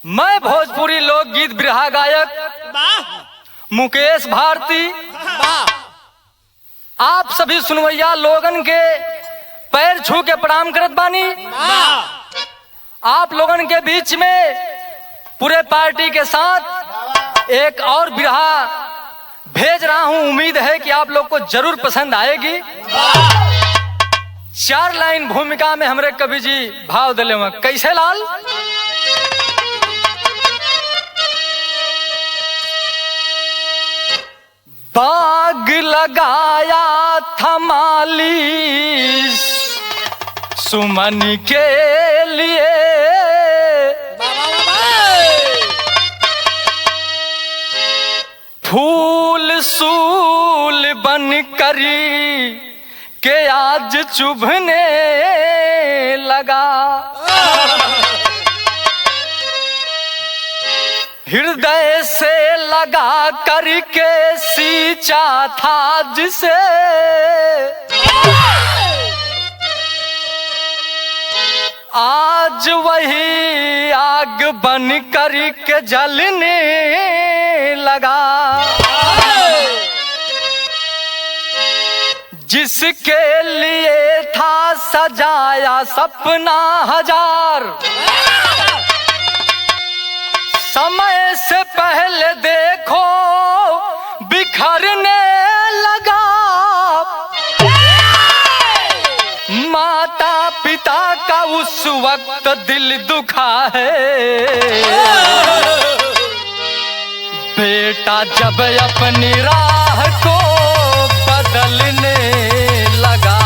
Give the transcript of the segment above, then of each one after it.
मैं भोजपुरी लोकगीत बिरहा गायक मुकेश भारती आप सभी सुनवैया लोगन के पैर छू के प्रणाम करत बानी। आप लोगन के बीच में पूरे पार्टी के साथ एक और बिरहा भेज रहा हूं। उम्मीद है कि आप लोग को जरूर पसंद आएगी। 4 लाइन भूमिका में हमरे कवि जी भाव दिले हुए कैसे लाल। बाग लगाया था माली सुमन के लिए, फूल सूल बन करी के आज चुभने लगा। हृदय से लगा करके सींचा था जिसे, आज वही आग बन करके जलने लगा। जिसके लिए था सजाया सपना हजार, समय से पहले देखो बिखरने लगा। माता पिता का उस वक्त दिल दुखा है, बेटा जब अपनी राह को बदलने लगा।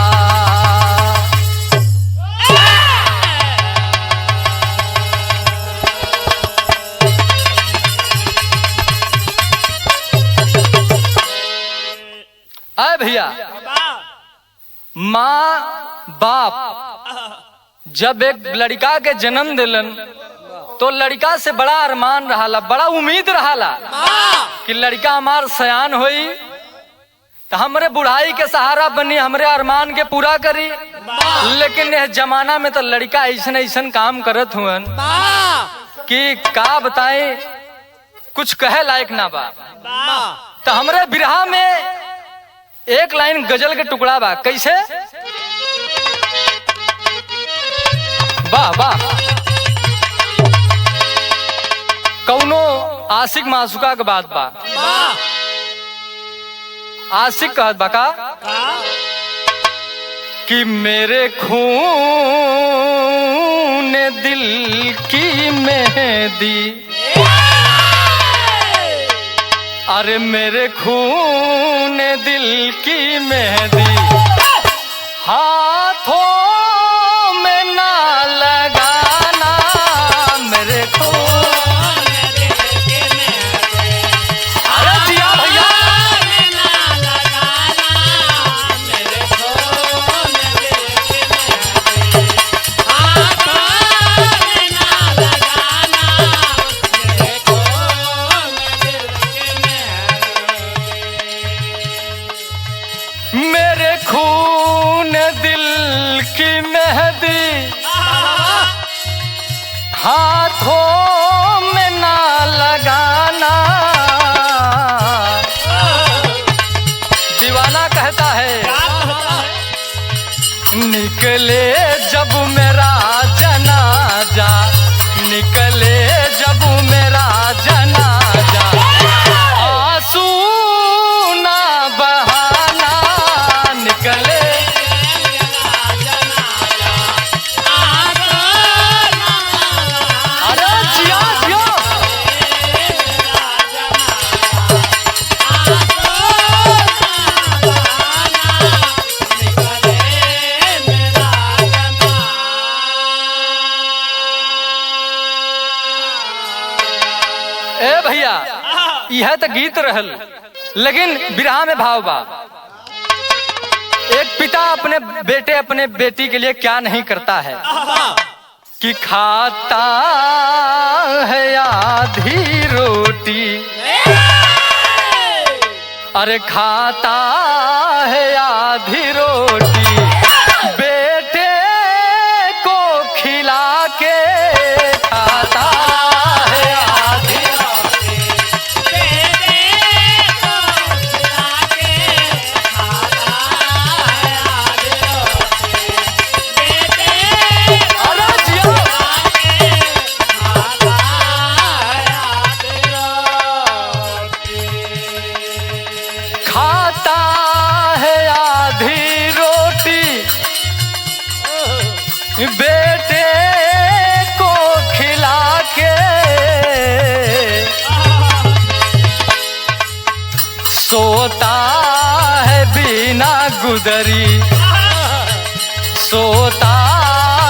अरे भैया, माँ बाप जब एक लड़का के जन्म दिलन तो लड़का से बड़ा अरमान रहाला, बड़ा उम्मीद रहाला कि लड़का हमार सयान होई तो हमरे बुढ़ाई के सहारा बनी, हमरे अरमान के पूरा करी। लेकिन यह जमाना में तो लड़का ऐसन ऐसन काम करत हुअन कि का बताएं, कुछ कहे लायक ना बा। तो हमरे बिरहा में एक लाइन गजल के टुकड़ा बा कैसे। वाह वाह, कौनो आशिक मासूका के बात बा। आशिक कहत बा का कि मेरे खून दिल की मेहंदी, अरे मेरे खून दिल की मेहंदी हाथों में ना लगाना। मेरे खून दिल की मेहंदी, अरे दिया भैया ना लगाना। मेरे खून दिल की मेहंदी हाथों में ना लगाना। मेरे खून दिल की मेरे खून दिल की मेहंदी हाथों में ना लगाना। दीवाना कहता है निकले जब मेरा जनाजा, निकले जब मेरा जनाजा, आंसू ना बहाना। निकले अरे जिया जिया, ए भैया यह तो गीत रहल, लेकिन बिरहा में भाव बा। एक पिता अपने बेटे अपने बेटी के लिए क्या नहीं करता है कि खाता है आधी रोटी, अरे खाता है आधी रोटी, बेटे को खिला के खाता है गुदरी, सोता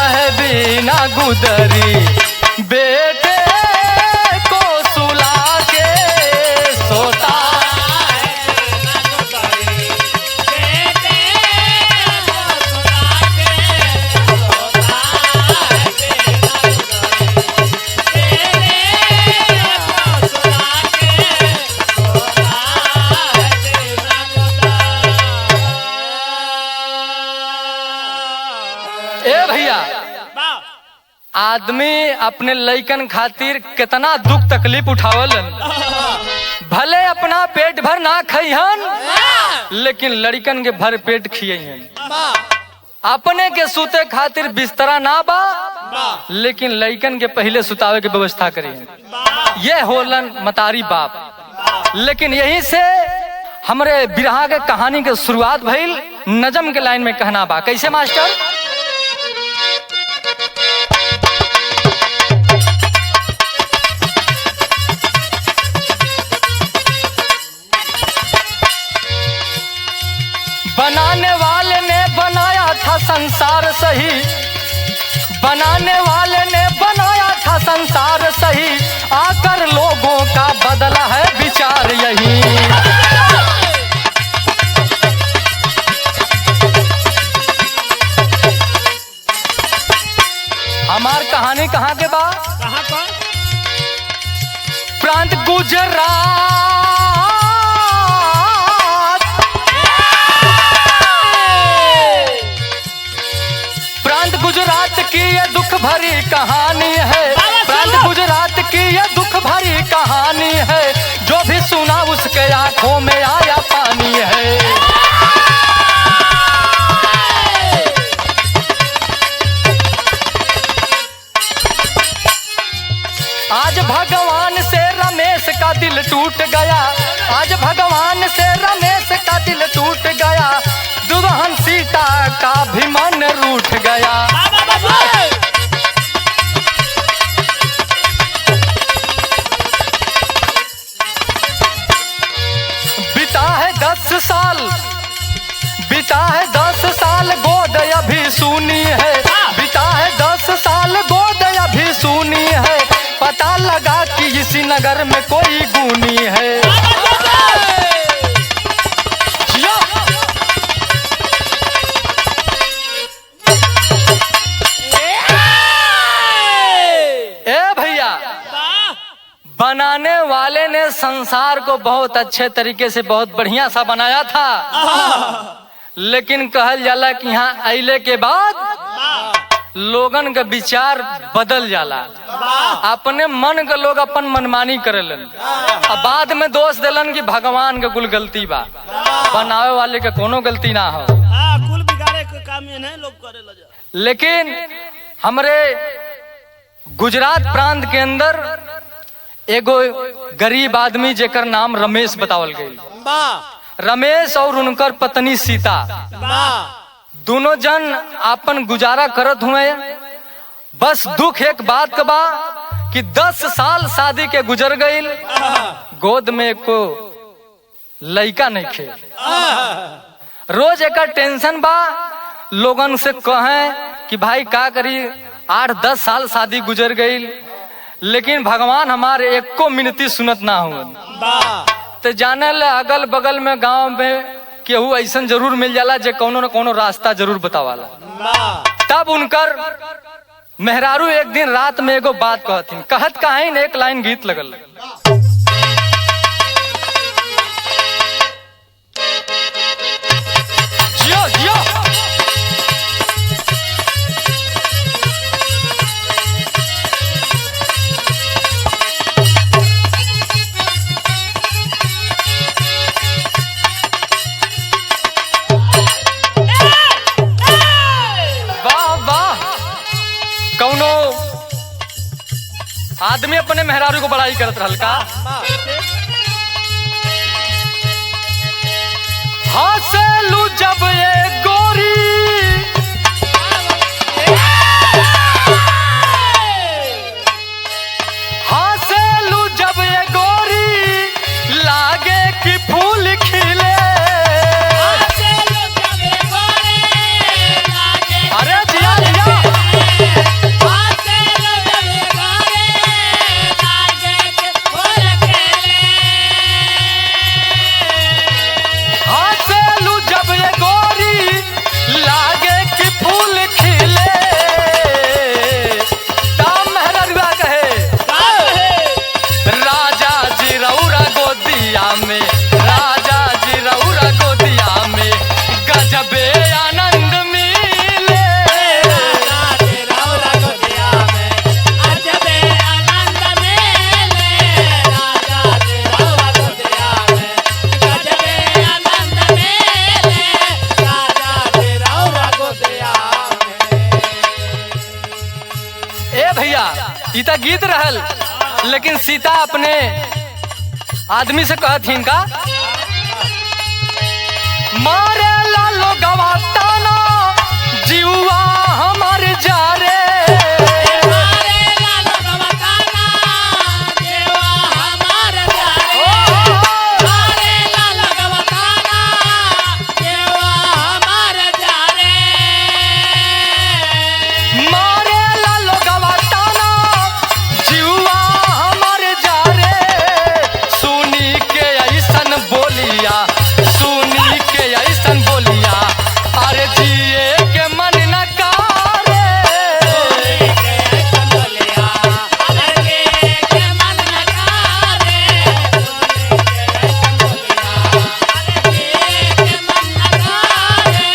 है बिना गुदरी, बेटे को सुला के सोता है बिना गुदरी, बेटे को सुला के सोता है बिना गुदरी, बेटे को सुला के सोता है बिना गुदरी। ए भैया, आदमी अपने लइकन खातिर कितना दुख तकलीफ उठावलन, भले अपना पेट भर ना खइहन लेकिन लड़कन के भर पेट खियन। अपने के सूते खातिर बिस्तरा ना बा लेकिन लइकन के पहले सुतावे के व्यवस्था करिए। ये होलन मतारी बाप। लेकिन यही से हमरे बिरहा के कहानी के शुरुआत भइल। नजम के लाइन में कहना बा, कैसे मास्टर? बनाने वाले ने बनाया था संसार सही, बनाने वाले ने बनाया था संसार सही, आकर लोगों का बदला है विचार यही। हमार कहानी कहाँ के बा? कहाँ का? प्रांत गुजरात, गुजरात की ये दुख भरी कहानी है, प्रांत गुजरात की ये दुख भरी कहानी है, जो भी सुना उसके आंखों में आया पानी है। आज भगवान से रमेश का दिल टूट गया, आज भगवान से रमेश का दिल टूट गया, दुल्हन सीता का भी मन रूठ गया। बीता है 10 साल, बीता है 10 साल, गोद अभी सूनी है, बीता है 10 साल, गोद अभी सूनी है, पता लगा कि इसी नगर में कोई गुनी है। बनाने वाले ने संसार को बहुत अच्छे तरीके से बहुत बढ़िया सा बनाया था, लेकिन कहल जाला कि यहाँ अइले के बाद लोगन का विचार बदल जाला। अपने मन के लोग अपन मनमानी करेलन, अब बाद में दोष देलन कि भगवान के कुल गलती बा, बनावे वाले के कोनो गलती ना हो। कुल बिगाड़े के काम ये नहीं लोग करे। लेकिन हमरे गुजरात प्रांत के अंदर एगो गरीब आदमी जेकर नाम रमेश बतावल गई। रमेश और उनकर पत्नी सीता दोनों जन अपन गुजारा करत हुए। बस दुख एक बात का बा कि 10 साल शादी के गुजर गईल, गोद में को लइका नहीं खे। रोज एक टेंशन बा, लोगन से कहें कि भाई का करी, 8-10 साल शादी गुजर गईल लेकिन भगवान हमारे एक को मिनती सुनत ना हुआ। तो जाने ले अगल बगल में गांव में केहू ऐसा जरूर मिल जाला जे कोनो न कोनो रास्ता जरूर बतावाला। तब उनकर मेहरारू एक दिन रात में एगो बात कहती, कहत कहीं एक लाइन गीत लगल। जियो जियो आदमी अपने मेहरारू को बड़ाई करत रहल का। हंसलू जब ये गोरी, हंसलू जब ये गोरी, लागे कि फूल खिले। हंसलू जब ये ई त गीत रहल, लेकिन सीता अपने आदमी से कहथिन का, मारे लालो गवाताना जीवा हमार जा रे, मारे लालो गवाताना जीवा हमार जा रे, मारे लालो गवाताना जीवा हमार जा रे, मारे लालो गवाताना जीवा हमार जा रे, सुनी के ऐसन बोलिया, सुनी के ऐसन बोलिया, अरे जिए के मन न करे, ऐसन बोलिया लड़के के मन न करे, ऐसन बोलिया लड़के के मन न करे,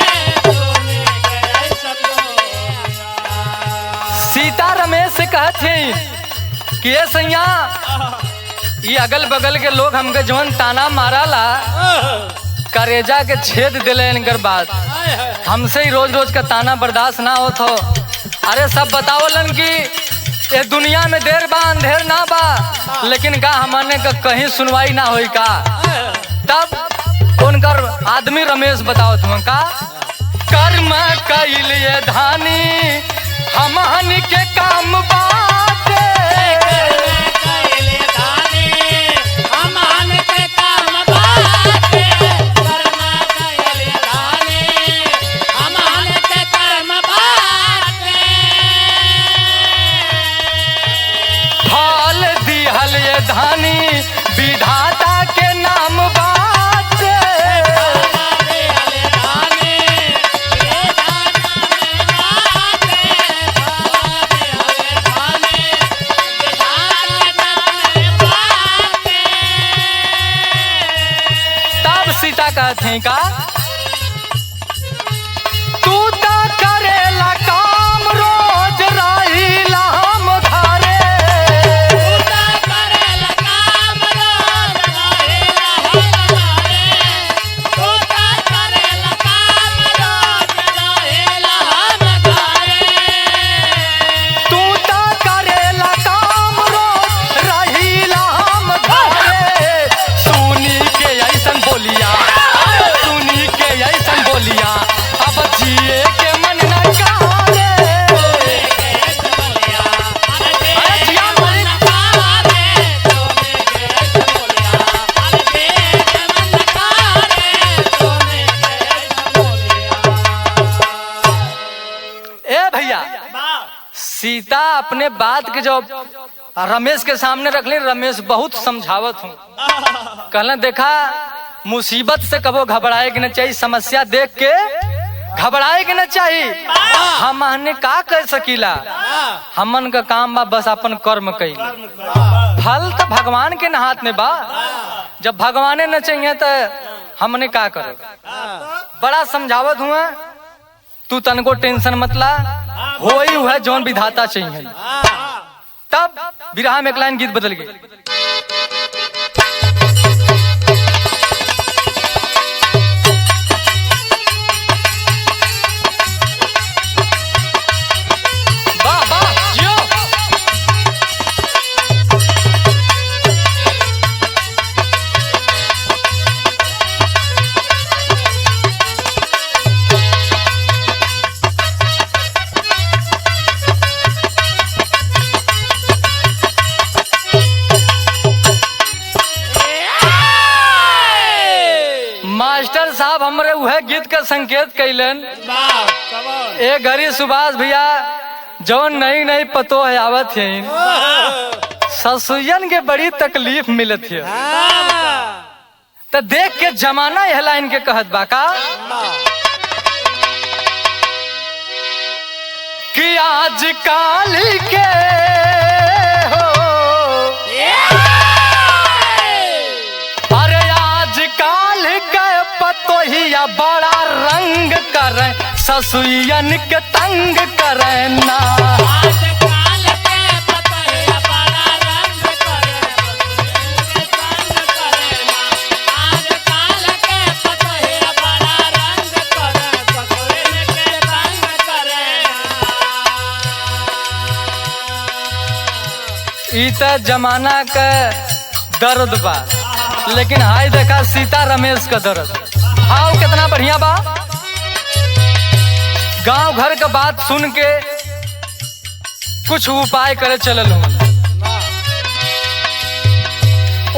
ऐसन बोलिया। सीता रमेश से कहथिन कि ये सैया ये अगल बगल के लोग हमके जवन ताना माराला करेजा के छेद दिले इनकर बात, हमसे ही रोज रोज का ताना बर्दाश्त ना होत हो। अरे सब बतावलन कि ये दुनिया में देर बा अंधेर ना बा, लेकिन का हमने का कहीं सुनवाई ना होई का। तब उनकर आदमी रमेश बतावत हुआ का, कर्म कैलिए धानी हमहन के काम बाटे, कैले धानी हमान के काम बाटे, कर्म कैले धानी हमान के कर्म बाटे, फल दिहल ये धानी विधाता के नाम बाटे, कैले धानी ये धानी बाटे, कैले धानी विधाता के बाटे। तब सीता कहते का, तू तो करेला काम रोज रहीला हम घरे, उता करेला काम रोज रहेला हम घरे, उता करेला काम रोज रहेला हम घरे, तू तो करेला काम रोज रहीला हम घरे, सुनी के ऐसन बोलिया, सुनी के ऐसन बोलिया, अब जिए के मन न करे, ऐसन बोलिया अरे जिया मन करे, सोने के ऐसन बोलिया अरे मन करे, सोने के ऐसन बोलिया। ए भैया सीता अपने बात के जब रमेश के सामने रख ली, रमेश बहुत समझावत हूँ, कहना देखा मुसीबत से कबो घबराए के न चाहिए, समस्या देख के घबराए के न चाहिए, हमने का कर सकीला, हमन का काम बा बस अपन कर्म कई, फल तो भगवान के न हाथ में बा, जब भगवाने न चाहिए तो हमने का करो, बड़ा समझावत हुआ, तू तनको टेंशन मत ला, होई हुआ जौन विधाता चाहिए। तब विरहा में एक लाइन गीत बदल गई, वाह वाह जियो। मास्टर साहब हमरे वह गीत का संकेत कैलन, ए घड़ी सुभाष भैया जौन नई नई पतो है आवत है, ससुयन के बड़ी तकलीफ मिलत है, तो देख के जमाना यह लाइन के कहत बाका, कि आज काल के हो, अरे आज काल के पतोहिया बड़ा रंग करे, ससुयन के तंग करे ना, आजकल के पतोहिया बड़ा रंग करे, ससुयन के तंग करे ना, आजकल के पतोहिया बड़ा रंग करे, ससुयन के तंग करे ना। ई त जमाना का दर्द बा, लेकिन हाय देखा सीता रमेश का दर्द। आओ कितना बढ़िया बा। गांव घर का बात सुन के कुछ उपाय करे चलल हूँ।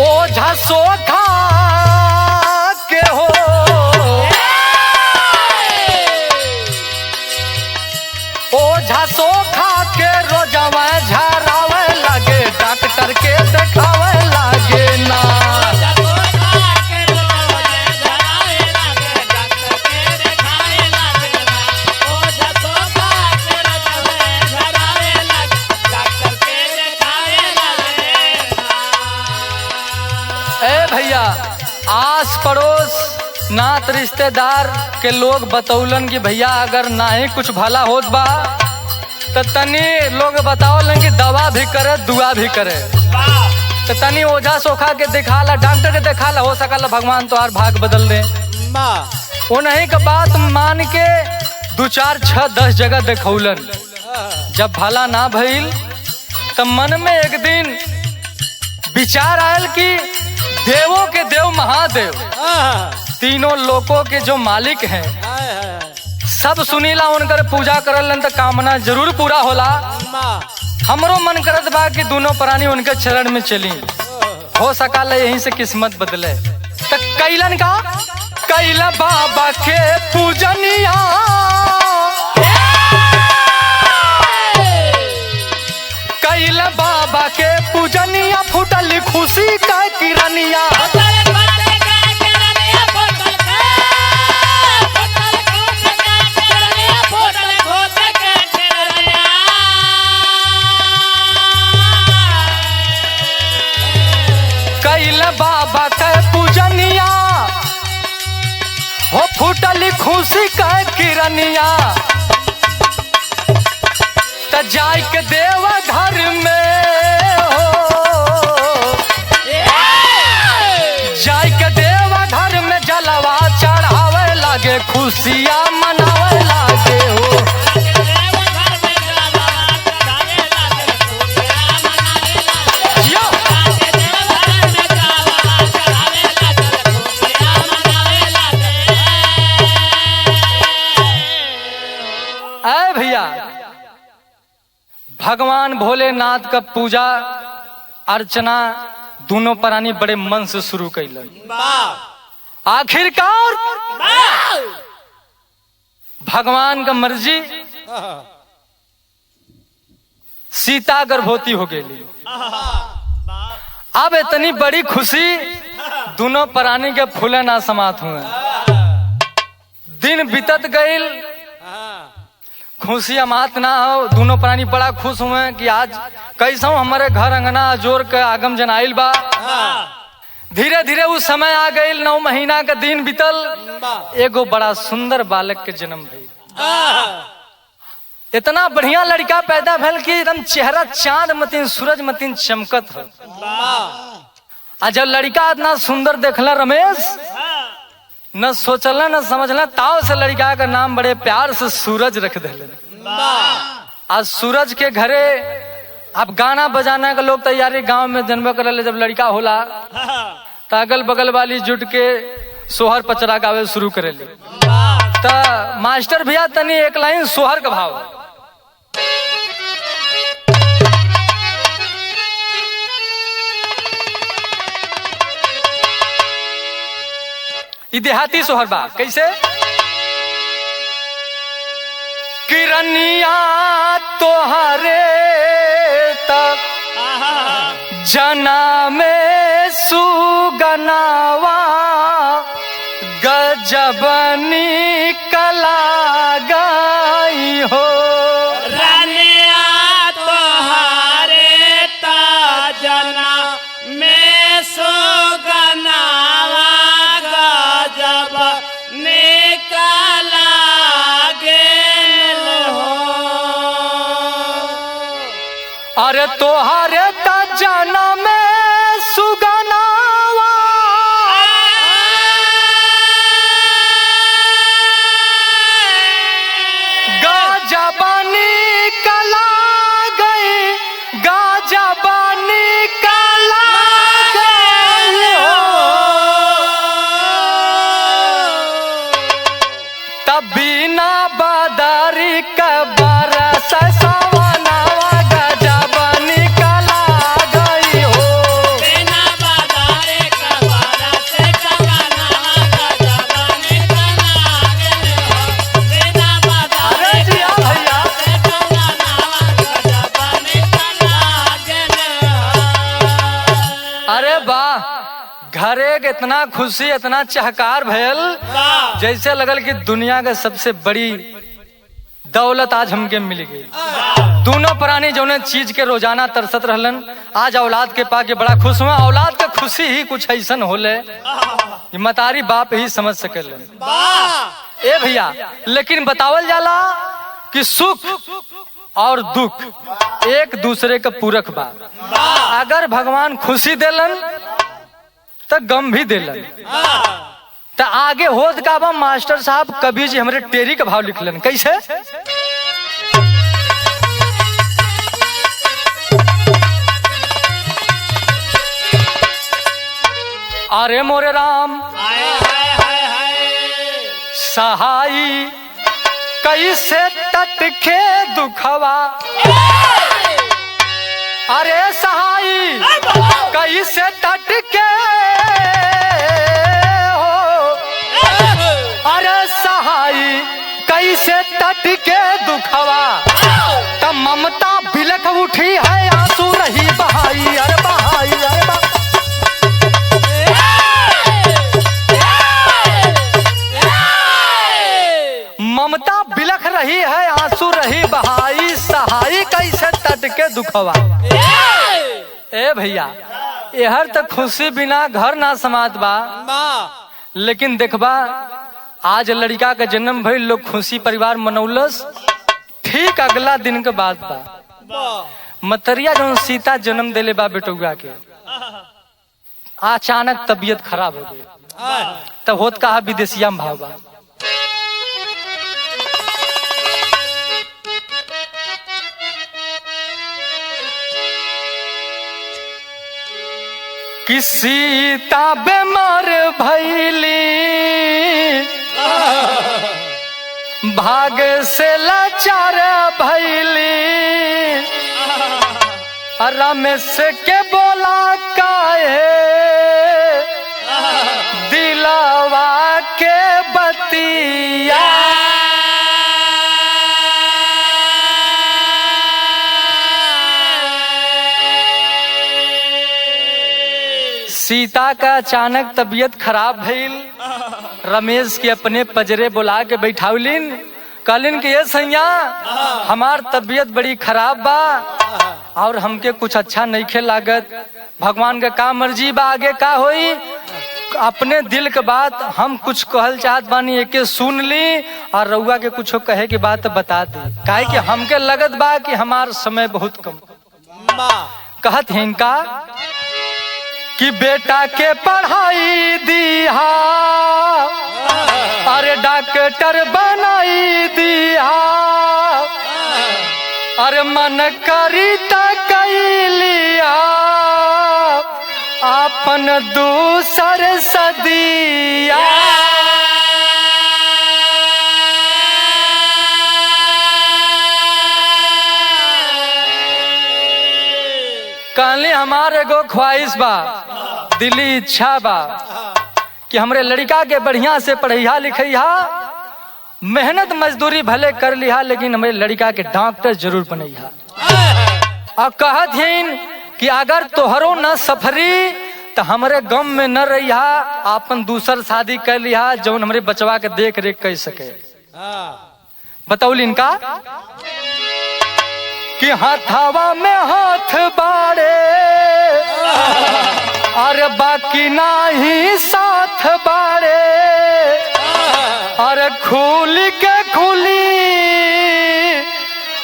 ओझा सोखा के हो ओझा सोखा के रोजवा झरावे लगे, डॉक्टर के देखावे लगे ना। आस पड़ोस नात रिश्तेदार के लोग बतौलन कि भैया अगर ना ही कुछ भला होत बा तो तनी लोग बतावलन कि दवा भी करे दुआ भी करे। तो तनी ओझा सोखा के दिखाला, डॉक्टर के दिखाला, हो सकला भगवान तो भाग बदल दे। वो नहीं का बात मान के 2 4 6 10 जगह देखौलन। जब भला ना भइल तो मन में एक दिन विचार आयल कि देवों के देव महादेव, तीनों लोकों के जो मालिक हैं, सब सुनीला उनकर पूजा करलन तो कामना जरूर पूरा होला। हमरो मन करत बा कि दोनों प्राणी उनके चरण में चली, हो सकाल यहीं से किस्मत बदले। तो कैलन का कैला बाबा के पूजनिया, कैला बाबा के पूजनिया, फूटल खुशी का किरनिया। कैला बाबा के पूजनिया हो, फूटल खुशी का किरनिया। त जाय के देव घर में हो, जाय के देव घर में जलवा चढ़ावे लागे, खुशियाँ मनावे लागे हो। ऐ भैया भगवान भोलेनाथ का पूजा अर्चना दोनों प्राणी बड़े मन से शुरू कैलन। आखिरकार भगवान का मर्जी, सीता गर्भवती हो गई। अब इतनी बड़ी खुशी दोनों प्राणी के फूले ना समात हुए। दिन बीतत गईल, खुशी अमात ना हो। दोनों प्राणी बड़ा खुश हुए कि आज कैसा हमारे घर अंगना जोर के आगम जनाइल बा। धीरे धीरे उस समय आ गई, 9 महीना का दिन बीतल, एगो बड़ा सुंदर बालक के जन्म भइल। इतना बढ़िया लड़का पैदा भेल कि एकदम चेहरा चांद मतीन सूरज मतीन चमकत हो। आ जब लड़का इतना सुंदर देखला रमेश, न सोचला न समझला, ताव से लड़का का नाम बड़े प्यार से सूरज रख दिले। आज सूरज के घरे अब गाना बजाना का लोग तैयारी गांव में जन्म कर, जब लड़का होला तो अगल बगल वाली जुट के सोहर पचरा गावे शुरू करेले। तो मास्टर भैया तनी एक लाइन सोहर का भाव। देहाती सोहर बा कैसे? किरनिया तोहरे तक जना में सुगनावा, गजबनी कला गई हो। रनिया तोहरे ता जना में सुगनावा, गजब निकला गेल हो। अरे तोहरे ता जना में सुगनावा, गजबनी कला गई, गजबनी अरे वाह, घरे के इतना खुशी इतना चहकार भयल, जैसे लगल कि दुनिया के सबसे बड़ी दौलत आज हमके मिल गई। दोनों प्राणी जो चीज के रोजाना तरसत रहलन, आज औलाद के पाके बड़ा खुश हुआ। औलाद के खुशी ही कुछ ऐसन होले कि मतारी बाप ही समझ सकेलन। ए भैया, लेकिन बतावल जाला कि सुख और दुख एक दूसरे का पूरक बा। अगर भगवान खुशी देलन तो गम भी देलन। तो आगे होत का बा, मास्टर साहब कवि जी हमरे टेरी का भाव लिखलन कैसे? अरे मोरे राम सहाई कैसे टटके दुखवा, अरे सहाई कैसे टटके हो, अरे सहाई कैसे टटके दुखवा, तब ममता बिलख उठी है आंसू रही बहाई। अरे बहाई, अरे ममता बिलख रही है आंसू रही बहाई, सहाई कैसे टटके दुखवा। ए भैया, एहर तक खुशी बिना घर ना समात बा। लेकिन देखबा आज लड़का का जन्म भइल, लोग खुशी परिवार मनौलस। ठीक अगला दिन के बाद बा मतरिया जो सीता जन्म देले बा बेटुआ के, अचानक तबीयत खराब हो गई। तब होत कहा विदेशिया में भाव बा। कि सीता बेमार भैली, भाग से लाचार भैली, रमेश के बोला काहे दिलावा के बतिया। सीता का अचानक तबीयत खराब भइल। रमेश के अपने पजरे बुला के बैठावलिन, कहलिन कि ये सैया हमार तबीयत बड़ी खराब बा और हमके कुछ अच्छा नहीं खे लागत। भगवान का का मर्जी बा, आगे का होई। अपने दिल के बात हम कुछ कहल चाहत बानी, एके सुन ली और रउआ के कुछ कहे के बात बता दी। काहे कि हमके लगत बा कि हमार समय बहुत कम। कहत हैं का कि बेटा के पढ़ाई दिया, अरे डॉक्टर बनाई दिया, अरे मन करी त कैलिया अपन दूसर सदिया। कहले हमारे एगो ख्वाहिश बा, दिली इच्छा बा कि हमरे लड़का के बढ़िया से पढ़ैया लिखैया, मेहनत मजदूरी भले कर लिहा, लेकिन हमरे लड़का के डॉक्टर जरूर बनैया। और कहत हैं कि अगर तोहरो न सफरी तो हमरे गम में न रहिया, आपन दूसर शादी कर लिहा जौन हमरे बचवा के देख रेख कर सके। बतौलिन का कि हाथावा में हाथ बाड़े, अरे बाकी नाही साथ बाड़े, अरे खुली के खुली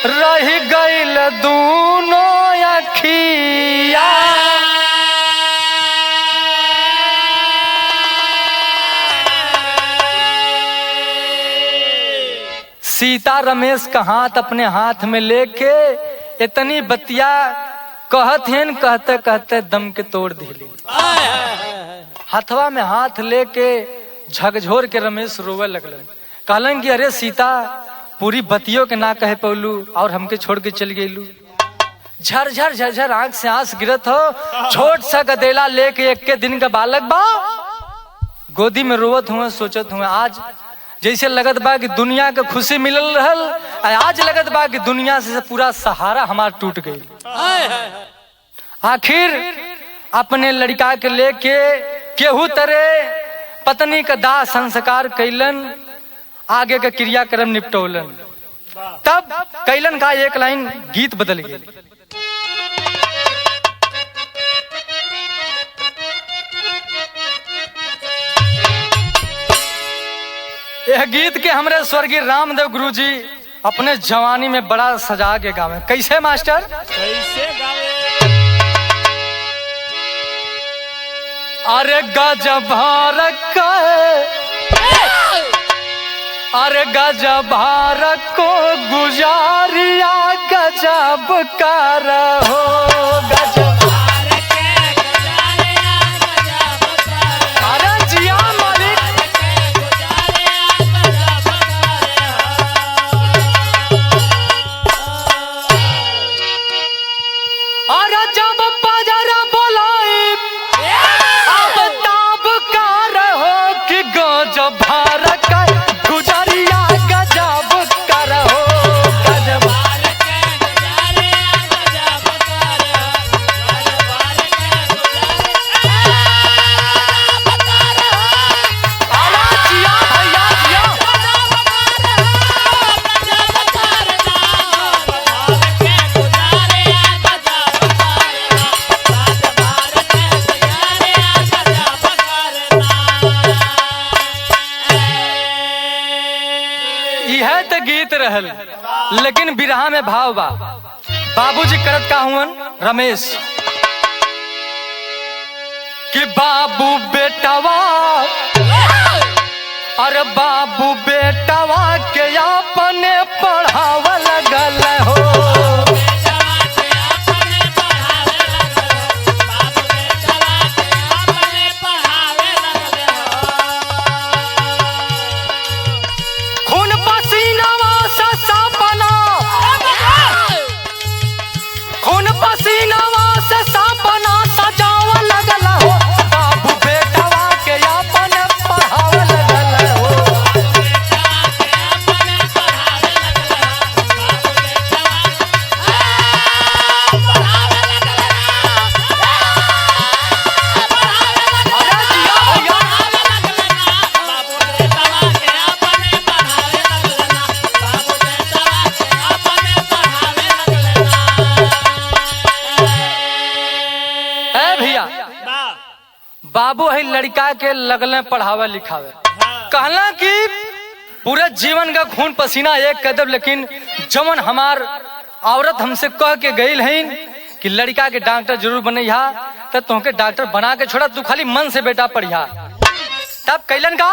रह गईल दूनों अखिया। सीता रमेश का हाथ अपने हाथ में लेके इतनी बतिया कहत हैं, कहते कहते दम के तोड़ दिली। हथवा में हाथ लेके झकझोर के रमेश रोवे लगलन। कहलन कि अरे सीता, पूरी बतियों के ना कहे पौलू और हमके छोड़ के चल गईलू। झरझर झरझर आंख से आंस गिरत हो। छोट सा गदेला लेके 1 दिन का बालक बा गोदी में रोवत हुए, सोचत हुए आज जैसे लगत बा कि दुनिया के खुशी मिलल रहल, आज लगत बा कि दुनिया से पूरा सहारा हमार टूट गई। आखिर अपने लड़का के लेके केहू तरे पत्नी का दाह संस्कार कैलन, आगे के क्रियाक्रम निपटौलन। तब कैलन का एक लाइन गीत बदल गई। यह गीत के हमरे स्वर्गीय रामदेव गुरुजी अपने जवानी में बड़ा सजा के गावे। कैसे मास्टर? कैसे गावे? अरे गजब भारत अरे गजब भारत को गुजारिया गजब का रहो गजब। अरे जिया मालिक अरे जब पजर बोलाई अब ताब का रहो कि गजब भारत का गुजारिया गजब का रहो गजब। अरे जिया भैया जिया। यह तो गीत रहल, लेकिन बिरहा में भाव बा। बाबूजी करत का हुवन रमेश कि बाबू बेटवा अरे बाबू बेटवा के अपने पढ़ाव लगल हो। खून पसीनावा से सपना खून पसीनावा से सपना सजाव लगल हो। बाबू बेटवा के अपने पढ़ाव लगल हो। अरे जिया भैया। ए भैया वाह। बाबू है लड़का के लगले पढ़ावे लिखावे। कहला कि पूरे जीवन का खून पसीना एक कदम, लेकिन जमन हमार औरत हमसे कह के गई है कि लड़का के डॉक्टर जरूर बनैहा, तो तुमके डॉक्टर बना के छोड़ा, तू खाली मन से बेटा पढ़िया। तब कैलन का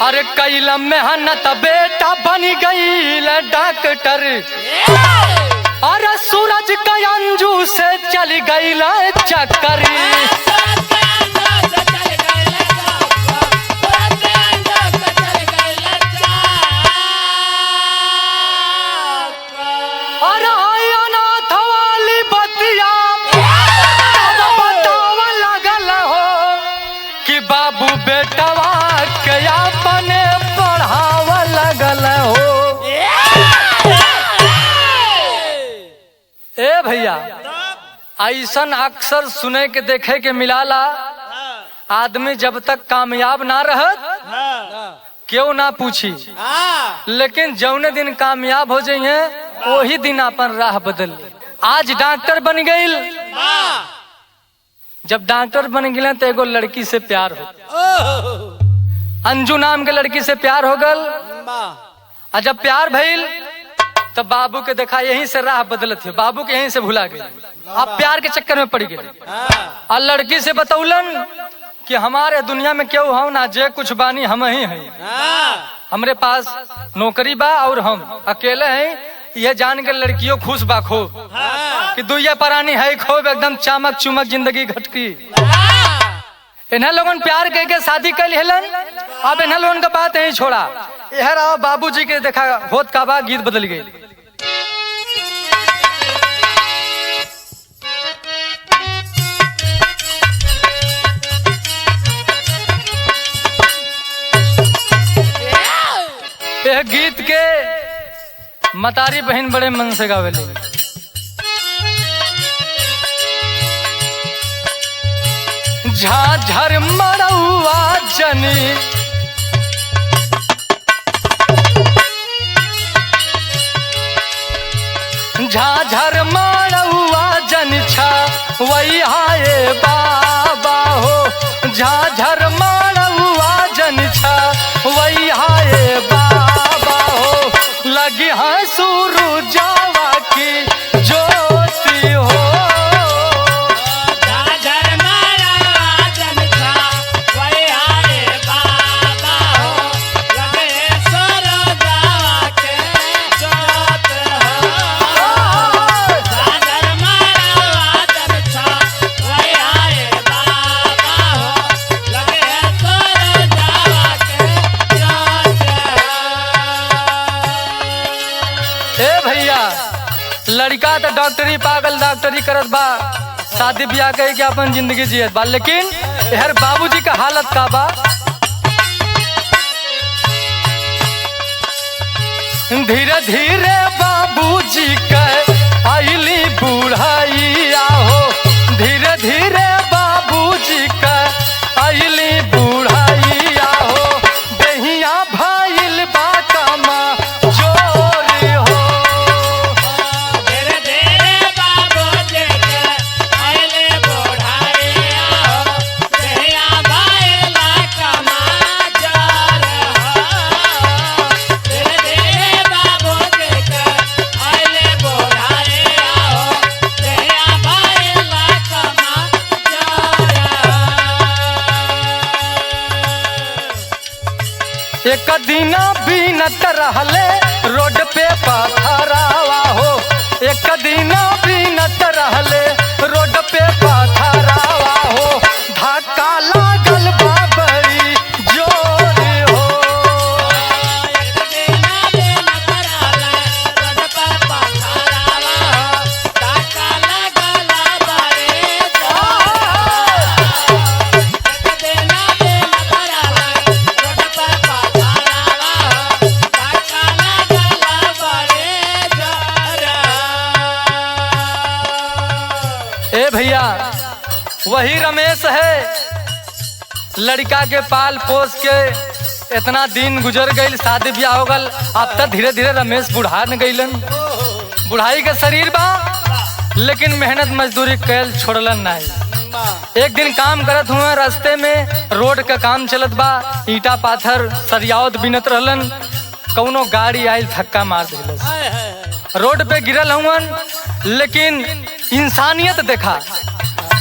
अरे कैलम मेहनत बेटा बन गई डॉक्टर। अरे सूरज का अंजू से चल गई चक्कर। अरे अनाथ वाली बतिया तब बताव लगल हो कि बाबू बेटवा के अपने पढ़ाव लगल हो। ए भैया ऐसन अक्सर सुने के देखे के मिलाला। आदमी जब तक कामयाब ना रहत क्यों ना पूछी, लेकिन जौने दिन कामयाब हो जाइए वही दिन अपन राह बदल। आज डॉक्टर बन गई। जब डॉक्टर बन गए तो एगो लड़की से प्यार हो, अंजू नाम के लड़की से प्यार हो गल। और जब प्यार भइल तो बाबू के देखा यहीं से राह बदलत है, बाबू के यहीं से भुला गए। अब प्यार के चक्कर में पड़ गए और लड़की से बतौलन कि हमारे दुनिया में क्यों हो ना, जे कुछ बानी हम ही हैं। हमरे पास नौकरी बा और हम अकेले हैं। यह जान के लड़कियों खुश बा खो कि दुइया परानी है खूब एकदम चामक चुमक जिंदगी घटकी। इन्हें लोगन प्यार कह के शादी कर लेलन। अब इन्हें लोगन का बात नहीं छोड़ा। यह रहा बाबूजी के देखा होत का बा, गीत बदल गई। यह गीत के मतारी बहन बड़े मन से गावेली। झाझर मड़ुआ जनी झाझर मड़ुआ जन छा वही हाय बाबा हो झाझर मड़ुआ जन छा वही हाय बाबा हो लगी हाँ सुरु जावा की ज्योति हो लड़का तो डॉक्टरी पागल डॉक्टरी करत बा शादी ब्याह कही के अपन जिंदगी जियत बा लेकिन यार बाबूजी का हालत का बा धीरे धीरे बाबूजी के आइली बुढ़ाइया हो धीरे धीरे बाबूजी के आइली बुढ़ाइया हो दहिया भाइल बा कमा एक दिन बीनत रहले रोड पे पथरावा हो एक दिन बीनत रहले रोड पे पथरावा हो धक्का लागल बा बड़ी जोर हो भैया वही रमेश है लड़का के पाल पोस के इतना दिन गुजर गई शादी ब्याह हो गल अब तक धीरे धीरे रमेश बुढ़ा न गईलन बुढ़ाई के शरीर बा लेकिन मेहनत मजदूरी कैल छोड़लन नहीं एक दिन काम करत हुए रास्ते में रोड का काम चलत बा ईटा पाथर सरियावत बिनत रहलन कौनो गाड़ी आयल धक्का मार दिलस रोड पे गिरल हुवन लेकिन इंसानियत देखा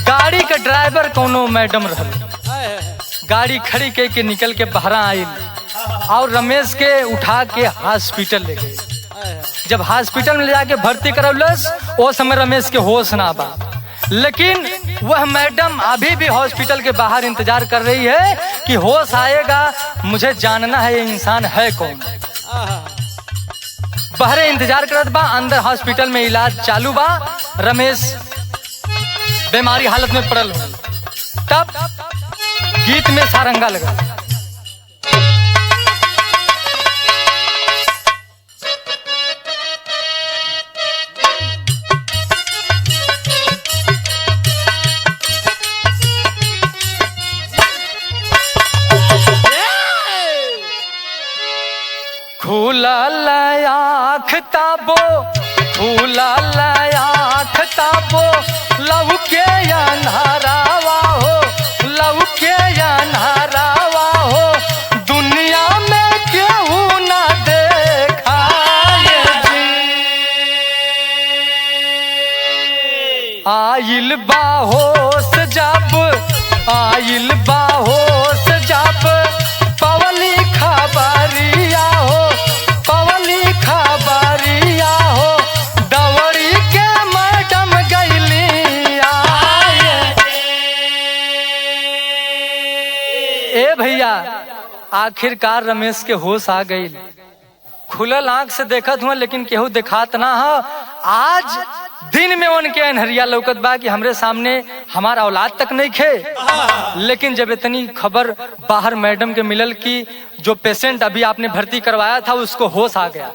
गाड़ी का ड्राइवर कोनो मैडम रहल गाड़ी खड़ी के निकल के बहरा आई और रमेश के उठा के हॉस्पिटल ले गए जब हॉस्पिटल में ले जाके भर्ती करौलस वो समय रमेश के होश ना बा लेकिन वह मैडम अभी भी हॉस्पिटल के बाहर इंतजार कर रही है कि होश आएगा मुझे जानना है ये इंसान है कौन बहरे इंतजार करत बा अंदर हॉस्पिटल में इलाज चालू बा रमेश बीमारी हालत में पड़ल हो तब गीत में सारंगा लगा खुला आँख ताबो खुला आँख ताबो लव के अंधारावा हो लव के अंधारावा हो दुनिया में केहू ना देखाए आइल बाहोश जब आइल बाहोश जब पवली खबरिया हो पवली खबरिया हो दवड़ी के मैडम गईली ए भैया आखिरकार रमेश के होश आ गई खुलल आंख से देखत हुआ लेकिन केहू दिखात ना हो आज दिन में उनके अनहरिया लौकत बा कि हमरे सामने हमारा औलाद तक नहीं खे लेकिन जब इतनी खबर बाहर मैडम के मिलल कि जो पेशेंट अभी आपने भर्ती करवाया था उसको होश आ गया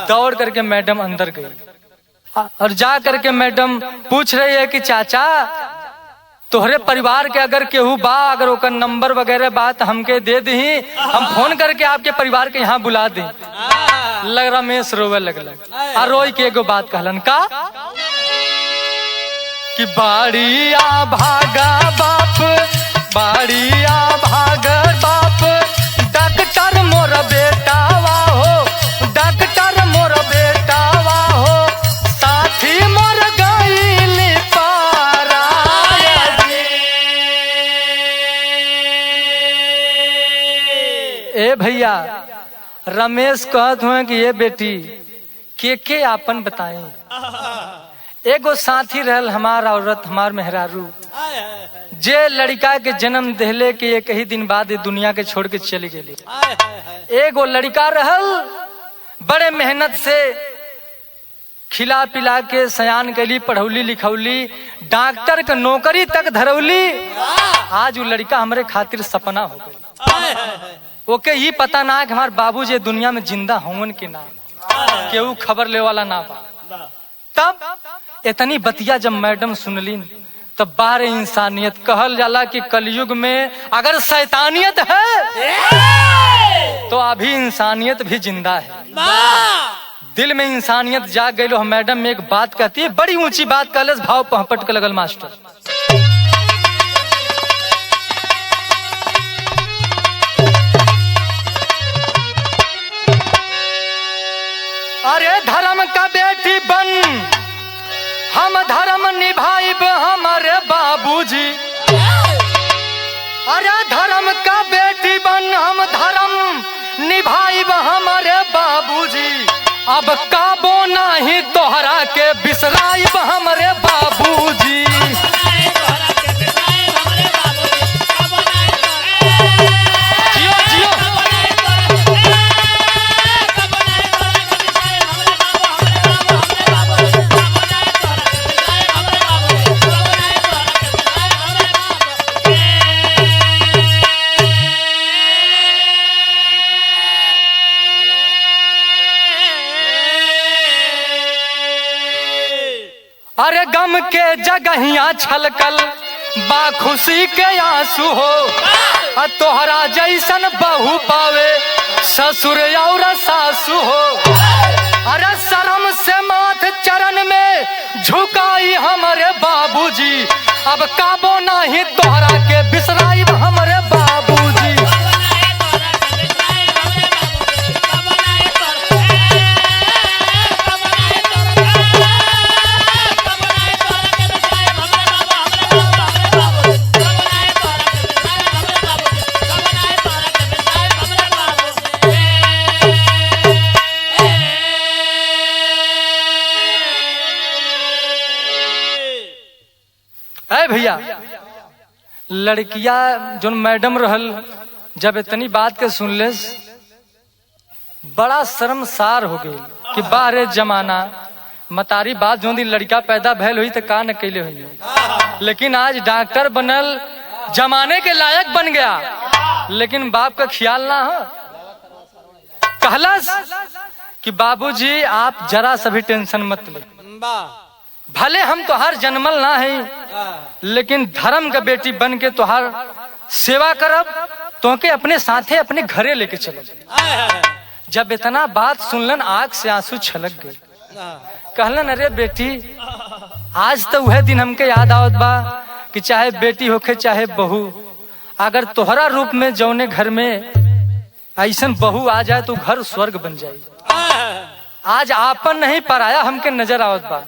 दौड़ करके मैडम अंदर गई और जा करके मैडम पूछ रही है कि चाचा तोहरे परिवार के अगर केहू बा, अगर ओकर नंबर वगैरह बात हमके दे दही, हम फोन करके आपके परिवार के यहाँ बुला दी। लग रमेश रोवे लगल आ रोई के एगो बात कहलन का कि बाड़िया भागा बाप, बाड़िया भागा बाप, डॉक्टर मोर बेटावा हो, डॉक्टर मोर बेटावा हो, साथी मोर गइल पारा। ए भैया रमेश कहत हुए कि ये बेटी के आपन बताएं। एगो साथी रहल हमार औरत, हमार मेहरारू, जे लड़का के जन्म देहले के एक ही दिन बाद दुनिया के छोड़ के चली गई। एगो लड़का रहल, बड़े मेहनत से खिला पिला के सयान कैली, पढ़ौली लिखौली, डॉक्टर के नौकरी तक धरौली। आज वो लड़का हमारे खातिर सपना हो गई। ओके ही पता ना कि हमारे बाबूजी दुनिया में जिंदा होवन के ना, केहू खबर ले वाला ना बा। तब इतनी बतिया जब मैडम सुनली तब बाहर इंसानियत कहल जाला कि कलयुग में अगर शैतानियत है तो अभी इंसानियत भी जिंदा है। दिल में इंसानियत जाग गई। मैडम में एक बात कहती है, बड़ी ऊंची बात कहले, भाव पहपट के लगल मास्टर। अरे धर्म का बेटी बन, हम धर्म निभाइब हमारे बाबूजी। अरे धर्म का बेटी बन, हम धर्म निभाइब हमारे बाबूजी। अब काबो नाही तोहरा के बिसराइब हमारे बाबूजी। जियो जियो अरे गम के जगहिया छलकल बा खुशी के आंसू हो। तोहरा जैसन बहू पावे ससुर और सासू हो। अरे शर्म से माथ चरण में झुकाई हमारे बाबूजी। अब काबो नाही तोहरा के बिसराई हमारे बाबूजी। भैया लड़किया जो मैडम रहल जब इतनी बात के सुन ले बड़ा शर्मसार हो गई कि बाहरे जमाना मतारी बात जो दिन लड़का पैदा भैल हुई तो का न कैले हुई। लेकिन आज डॉक्टर बनल, जमाने के लायक बन गया, लेकिन बाप का ख्याल ना हो। कहलस कि बाबूजी आप जरा सभी टेंशन मत ले, भले हम तोहार जन्मल ना है, लेकिन धर्म का बेटी बन के तोहार सेवा करब, तोहके अपने साथे अपने घरे लेके चलो। जब इतना बात सुनलन आंख से आंसू छलक गए। कहलन अरे बेटी आज तो वह दिन हमके याद आवत बा कि चाहे बेटी होके चाहे बहू, अगर तोहरा रूप में जौने घर में ऐसन बहू आ जाए तो घर स्वर्ग बन जाए। आज आपन नहीं पराया हमके नजर आवत बा।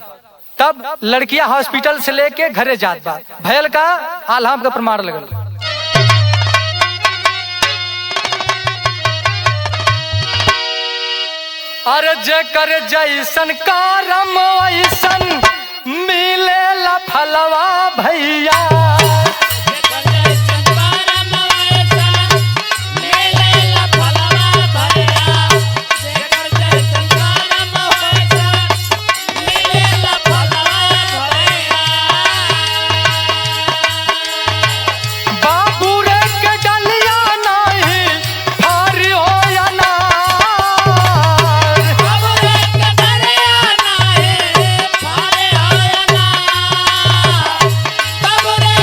तब लड़कियां हॉस्पिटल से लेके घरे जात बा, भयल का आलम का प्रमाण लगल। अरे जेकर जैसन करम ऐसन मिलेला फलवा भैया। Bye.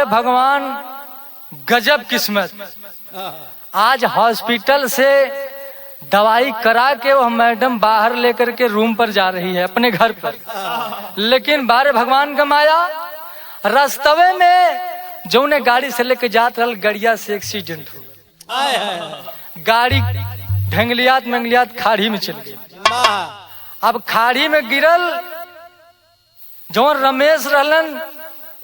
बारे भगवान गजब किस्मत, आज हॉस्पिटल से दवाई करा के वो मैडम बाहर लेकर के रूम पर जा रही है अपने घर पर। लेकिन बारे भगवान का माया, रास्तवे में जो उन्हें गाड़ी से लेके जात रहल गड़िया से एक्सीडेंट हो गया। गाड़ी ढंगलियात मंगलियात खाड़ी में चल गई। अब खाड़ी में गिरल जो रमेश रहलन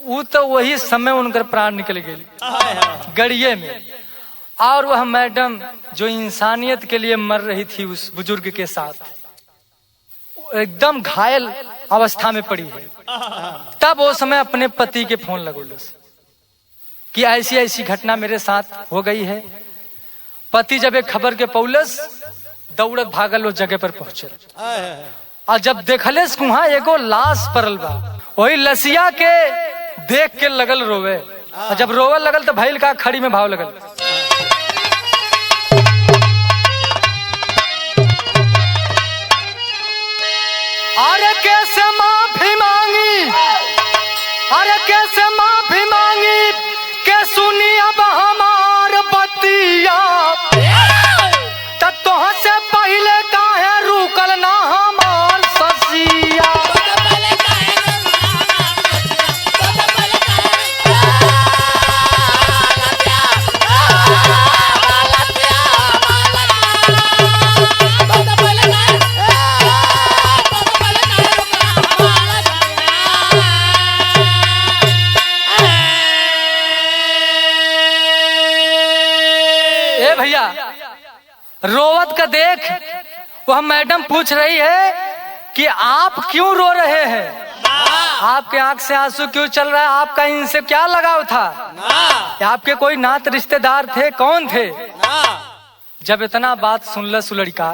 वो तो वही समय उनकर प्राण निकल गए गड़िए में। और वह मैडम जो इंसानियत के लिए मर रही थी उस बुजुर्ग के साथ एकदम घायल अवस्था में पड़ी है। तब वो समय अपने पति के फोन लगोलस कि ऐसी ऐसी घटना मेरे साथ हो गई है। पति जब एक खबर के पौलस दौड़त भागल वो जगह पर पहुंचल और जब देखले वहां एगो लाश पड़ल बा, वही लसिया के देख के लगल रोवे। और जब रोवे लगल तो भैल का खड़ी में भाव लगल। अरे कैसे माफी मांगी, अरे कैसे माफी मांगी के सुनी अब हमार बतिया, तो से पहले काहे रुकल ना हमार ससिया। ए भैया रोवत का देख वह मैडम पूछ रही है कि आप क्यों रो रहे हैं, आपके आंख से आंसू क्यों चल रहा है, आपका इनसे क्या लगाव था, आपके कोई नात रिश्तेदार थे, कौन थे। जब इतना बात सुनलस लड़का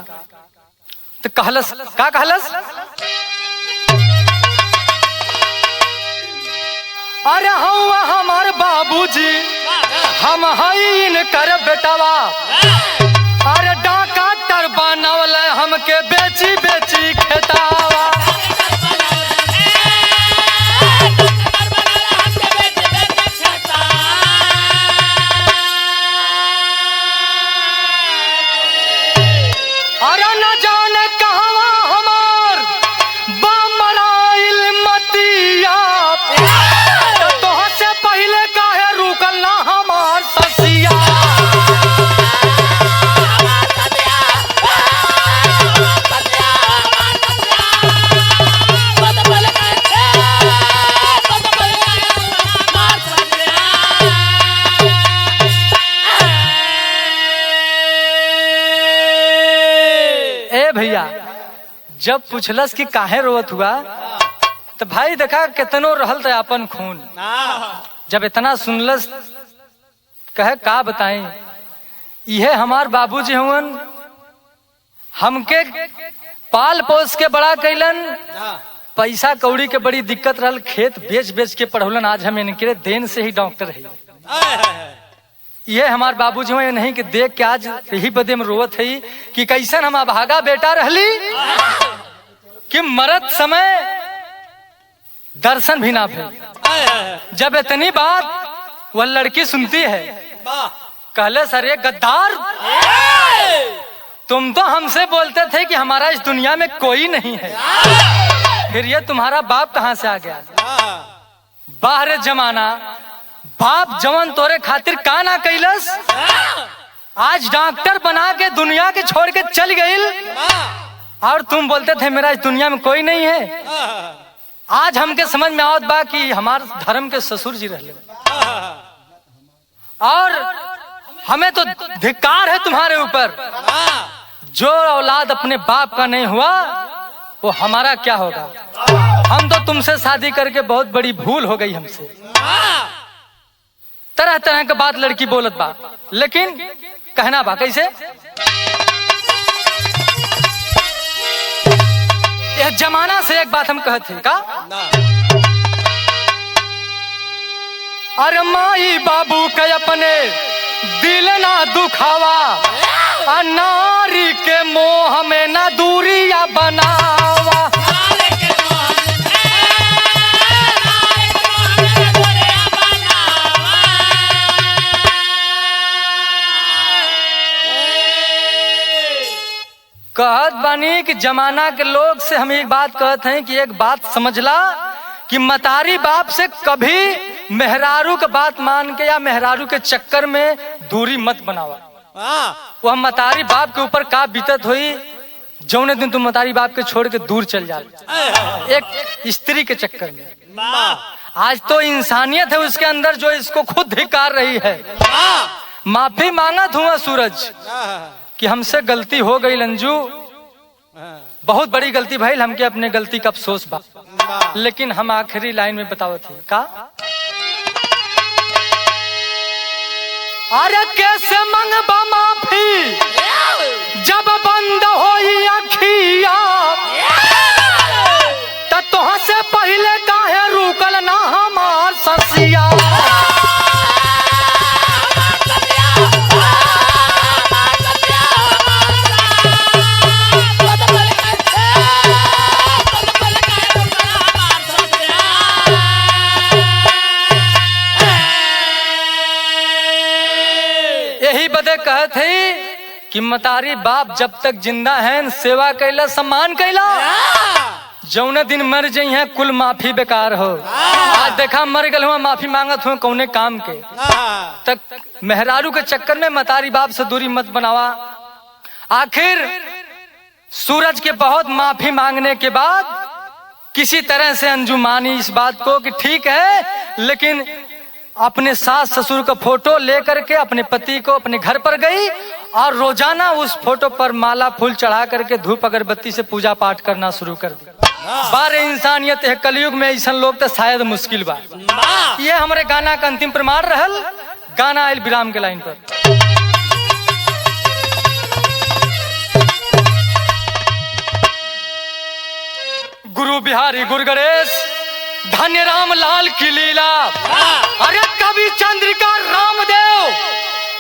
तो कहलस का कहलस, अरे हवा हमार बाबूजी हम हई इनकर बेटवा, अरे डॉक्टर बनवल हमके बेची बेची खेतावा। अरे न जाने कहवा हमार बमराइल मतिया, तो से पहले काहे रुकल ना हमार ससिया। भैया जब पूछलस कि काहे रोवत हुआ तो भाई देखा कितनो रहल था अपन खून। जब इतना सुनलस कहे का बताएं, यह हमार बाबूजी हुवन, हमके पाल पोस के बड़ा कैलन, पैसा कौड़ी के बड़ी दिक्कत रहल, खेत बेच बेच के पढ़ौलन, आज हम इनके देन से ही डॉक्टर है। ये हमार बाबूजी हुए नहीं कि देख के आज यही बदे में रोवत है कि कैसन हम अभागा बेटा रहली कि मरत समय दर्शन भी ना भे। जब इतनी बात वह लड़की सुनती है कहले सर गद्दार, तुम तो हमसे बोलते थे कि हमारा इस दुनिया में कोई नहीं है, फिर ये तुम्हारा बाप कहाँ से आ गया। बाहर जमाना बाप जवन तोरे खातिर का ना कैलस, आज डॉक्टर बना के दुनिया के छोड़ के चल गई, और तुम बोलते थे मेरा इस दुनिया में कोई नहीं है। आज हमके समझ में आवत बा कि हमारे धर्म के ससुर जी रहले, और हमें तो धिक्कार है तुम्हारे ऊपर। जो औलाद अपने बाप का नहीं हुआ वो हमारा क्या होगा। हम तो तुमसे शादी करके बहुत बड़ी भूल हो गई हमसे। तरह तरह के बात लड़की बोलत बा, लेकिन कहना बा कैसे। यह जमाना से एक बात हम कहते का, अरे माई बाबू के अपने दिल ना दुखावा, नारी के मोह में ना दूरिया बनावा। कहत बानी कि जमाना के लोग से हम एक बात कहते हैं कि एक बात समझला कि मतारी बाप से कभी मेहरारू का बात मान के या मेहरारू के चक्कर में दूरी मत बनावा। वह मतारी बाप के ऊपर का बीतत हुई जौने दिन तुम मतारी बाप के छोड़ के दूर चल जाते एक स्त्री के चक्कर में। आज तो इंसानियत है उसके अंदर जो इसको खुद धिक्कार रही है। माफी मांगत हुआ सूरज कि हमसे गलती हो गई लंजू, बहुत बड़ी गलती भाई, हमके अपने गलती का अफसोस बा। लेकिन हम आखिरी लाइन में बताओ थे का अरे कैसे मंगबा माफी जब बंद होई अखिया त तोह से पहले काहे रुकल ना हमार ससिया। यही बदे कहत है कि मतारी बाप जब तक जिंदा है सेवा कैला सम्मान कैला, जौने दिन मर जाई है कुल माफी बेकार हो। आज देखा मर गल हुआ माफी मांगत हुआ कौने काम के, तक मेहरारू के चक्कर में मतारी बाप से दूरी मत बनावा। आखिर सूरज के बहुत माफी मांगने के बाद किसी तरह से अंजू मानी इस बात को कि ठीक है, लेकिन अपने सास ससुर का फोटो लेकर के अपने पति को अपने घर पर गई और रोजाना उस फोटो पर माला फूल चढ़ा करके धूप अगरबत्ती से पूजा पाठ करना शुरू कर दी। बार इंसानियत है कलयुग में ऐसा लोग तो शायद मुश्किल बा। ये हमारे गाना का अंतिम प्रमाण रहल। गाना आयल विराम के लाइन पर। गुरु बिहारी गुरु गणेश धन्य राम लाल की लीला। अरे कवि चंद्रिका रामदेव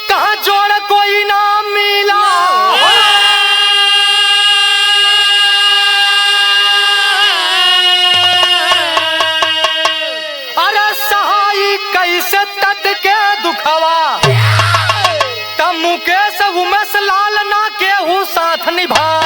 कहाँ जोड़ कोई ना मिला। अरे सहाई कैसे तट के दुखवा तब मुकेश उमेश लाल ना के साथ निभा।